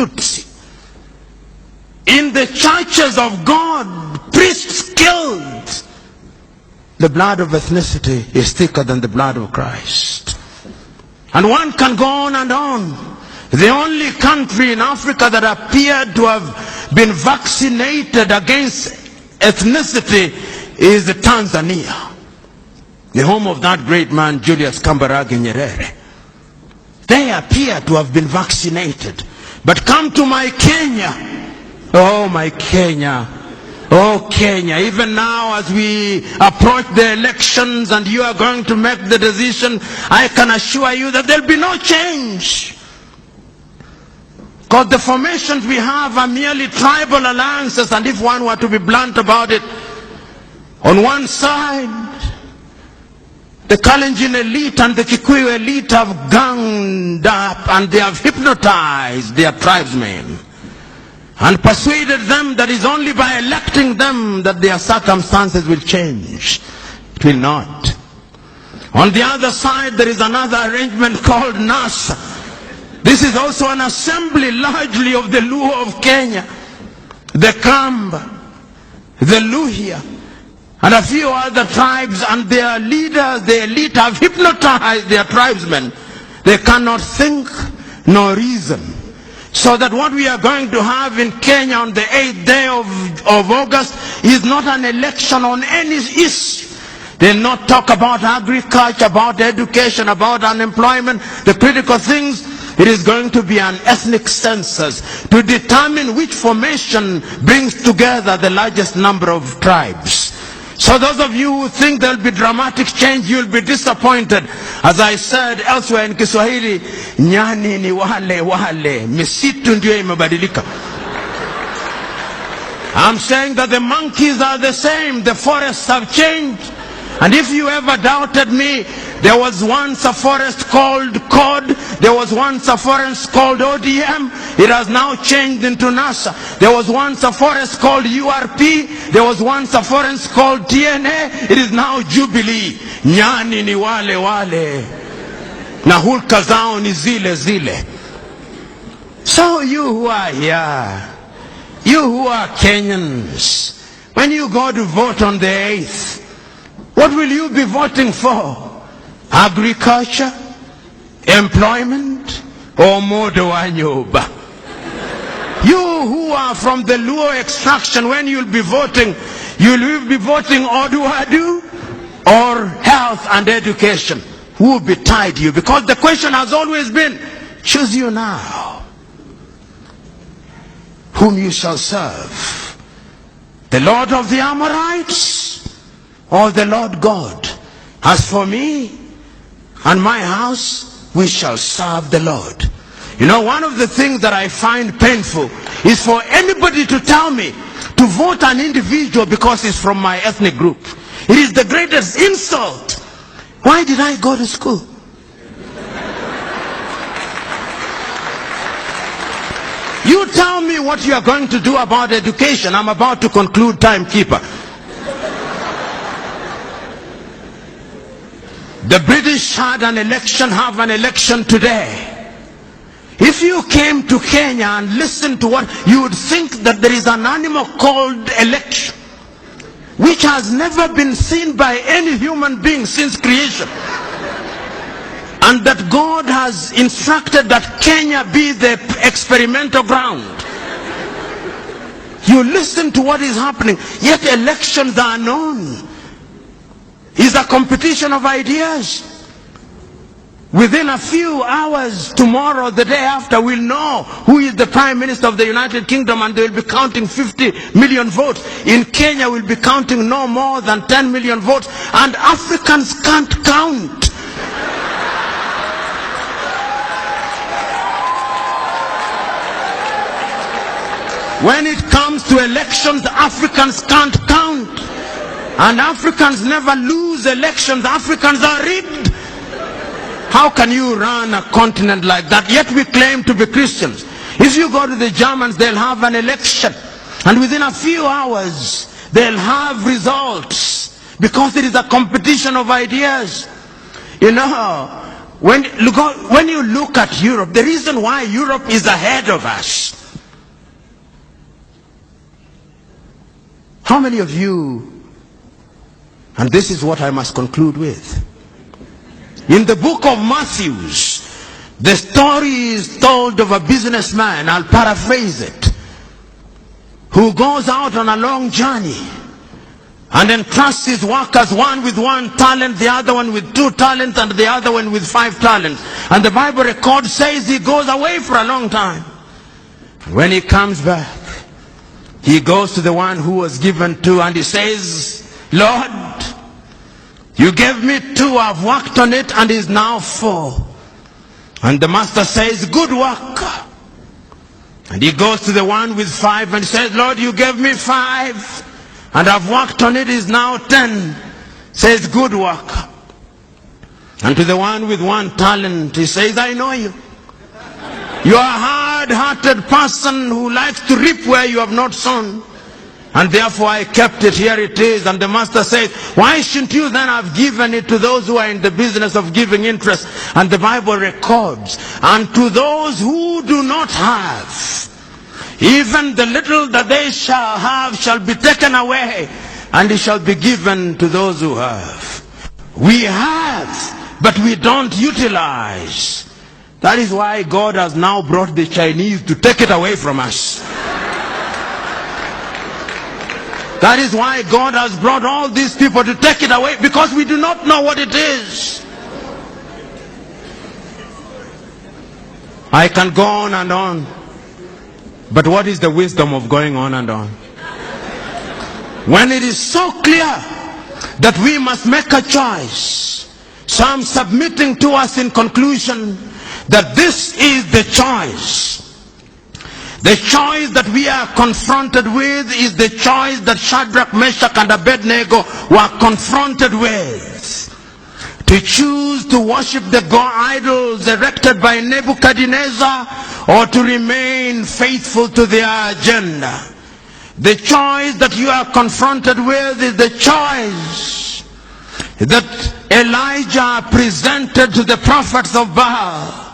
Tutsi. In the churches of God, priests killed. The blood of ethnicity is thicker than the blood of Christ. And one can go on and on. The only country in Africa that appeared to have been vaccinated against ethnicity is Tanzania, the home of that great man Julius Kambarage Nyerere. They appear to have been vaccinated. But come to my Kenya. Oh, my Kenya. Oh, Kenya. Even now as we approach the elections and you are going to make the decision, I can assure you that there will be no change. Because the formations we have are merely tribal alliances, and if one were to be blunt about it, on one side, the Kalenjin elite and the Kikuyu elite have ganged up and they have hypnotized their tribesmen and persuaded them that it's only by electing them that their circumstances will change. It will not. On the other side, there is another arrangement called NASA. This is also an assembly largely of the Luo of Kenya, the Kamba, the Luhya, and a few other tribes, and their leaders, the elite, have hypnotized their tribesmen. They cannot think nor reason. So that what we are going to have in Kenya on the 8th day of August is not an election on any issue. They'll not talk about agriculture, about education, about unemployment, the critical things. It is going to be an ethnic census to determine which formation brings together the largest number of tribes. So those of you who think there will be dramatic change, you will be disappointed. As I said elsewhere in Kiswahili, nyani ni wale, misitu ndio imebadilika. I'm saying that the monkeys are the same, the forests have changed. And if you ever doubted me, there was once a forest called COD, there was once a forest called ODM, it has now changed into NASA. There was once a forest called URP, there was once a forest called TNA, it is now Jubilee. Nyani ni wale, na hulka zao ni zile. So you who are here, you who are Kenyans, when you go to vote on the 8th, what will you be voting for? Agriculture, employment, or modo anyoba? You who are from the Luo extraction, when you'll be voting Oduadu or health and education. Who will be tied to you? Because the question has always been, choose you now whom you shall serve, the Lord of the Amorites or the Lord God. As for me and my house, we shall serve the Lord. You know, one of the things that I find painful is for anybody to tell me to vote an individual because he's from my ethnic group. It is the greatest insult. Why did I go to school? You tell me what you are going to do about education. I'm about to conclude, timekeeper. The British have an election today. If you came to Kenya and listened to what, you would think that there is an animal called election, which has never been seen by any human being since creation. And that God has instructed that Kenya be the experimental ground. You listen to what is happening, yet elections are known. It's a competition of ideas. Within a few hours, tomorrow, the day after, we'll know who is the Prime Minister of the United Kingdom, and they'll be counting 50 million votes. In Kenya, we'll be counting no more than 10 million votes, and Africans can't count. When it comes to elections, Africans can't count. And Africans never lose elections. Africans are rigged. How can you run a continent like that? Yet we claim to be Christians. If you go to the Germans, they'll have an election. And within a few hours, they'll have results. Because it is a competition of ideas. You know, when you look at Europe, the reason why Europe is ahead of us, how many of you, and this is what I must conclude with, in the book of Matthew, the story is told of a businessman, I'll paraphrase it, who goes out on a long journey and entrusts his workers, one with 1 talent, the other one with 2 talents, and the other one with 5 talents. And the Bible record says he goes away for a long time. When he comes back, he goes to the one who was given 2 and he says, Lord, you gave me 2, I've worked on it and is now 4. And the master says, good work. And he goes to the one with 5 and says, Lord, you gave me 5 and I've worked on it, is now 10. Says, good work. And to the one with 1 talent, he says, I know you. You are a hard-hearted person who likes to reap where you have not sown. And therefore I kept it, here it is. And the master says, why shouldn't you then have given it to those who are in the business of giving interest? And the Bible records, and to those who do not have, even the little that they shall have shall be taken away, and it shall be given to those who have. We have, but we don't utilize. That is why God has now brought the Chinese to take it away from us. That is why God has brought all these people to take it away, because we do not know what it is. I can go on and on, but what is the wisdom of going on and on? When it is so clear that we must make a choice. So I'm submitting to us in conclusion that this is the choice. The choice that we are confronted with is the choice that Shadrach, Meshach, and Abednego were confronted with. To choose to worship the god idols erected by Nebuchadnezzar, or to remain faithful to their agenda. The choice that you are confronted with is the choice that Elijah presented to the prophets of Baal.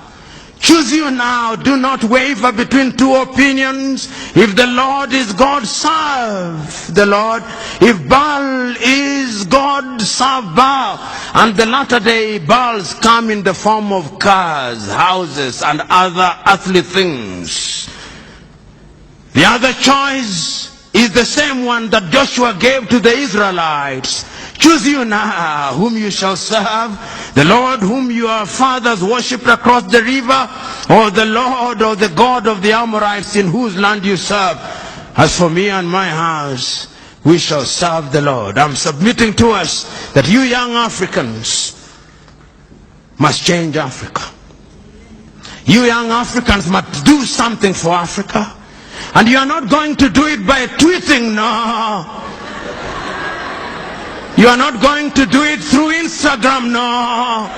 Choose you now. Do not waver between 2 opinions. If the Lord is God, serve the Lord. If Baal is God, serve Baal. And the latter day Baals come in the form of cars, houses, and other earthly things. The other choice is the same one that Joshua gave to the Israelites. Choose you now whom you shall serve, the Lord whom your fathers worshipped across the river, or the Lord or the God of the Amorites in whose land you serve. As for me and my house, we shall serve the Lord. I'm submitting to us that you young Africans must change Africa. You young Africans must do something for Africa. And you are not going to do it by tweeting, no. You are not going to do it through Instagram, no.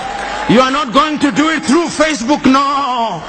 You are not going to do it through Facebook, no.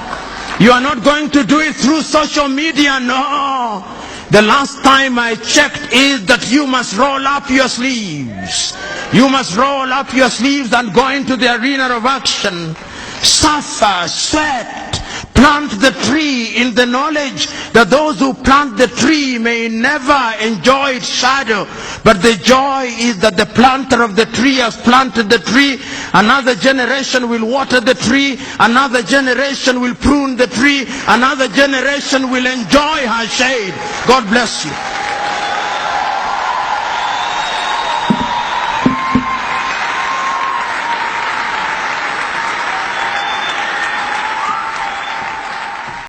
You are not going to do it through social media, no. The last time I checked is that you must roll up your sleeves. You must roll up your sleeves and go into the arena of action. Suffer, sweat, plant the tree in the knowledge that those who plant the tree may never enjoy its shadow. But the joy is that the planter of the tree has planted the tree. Another generation will water the tree. Another generation will prune the tree. Another generation will enjoy her shade. God bless you.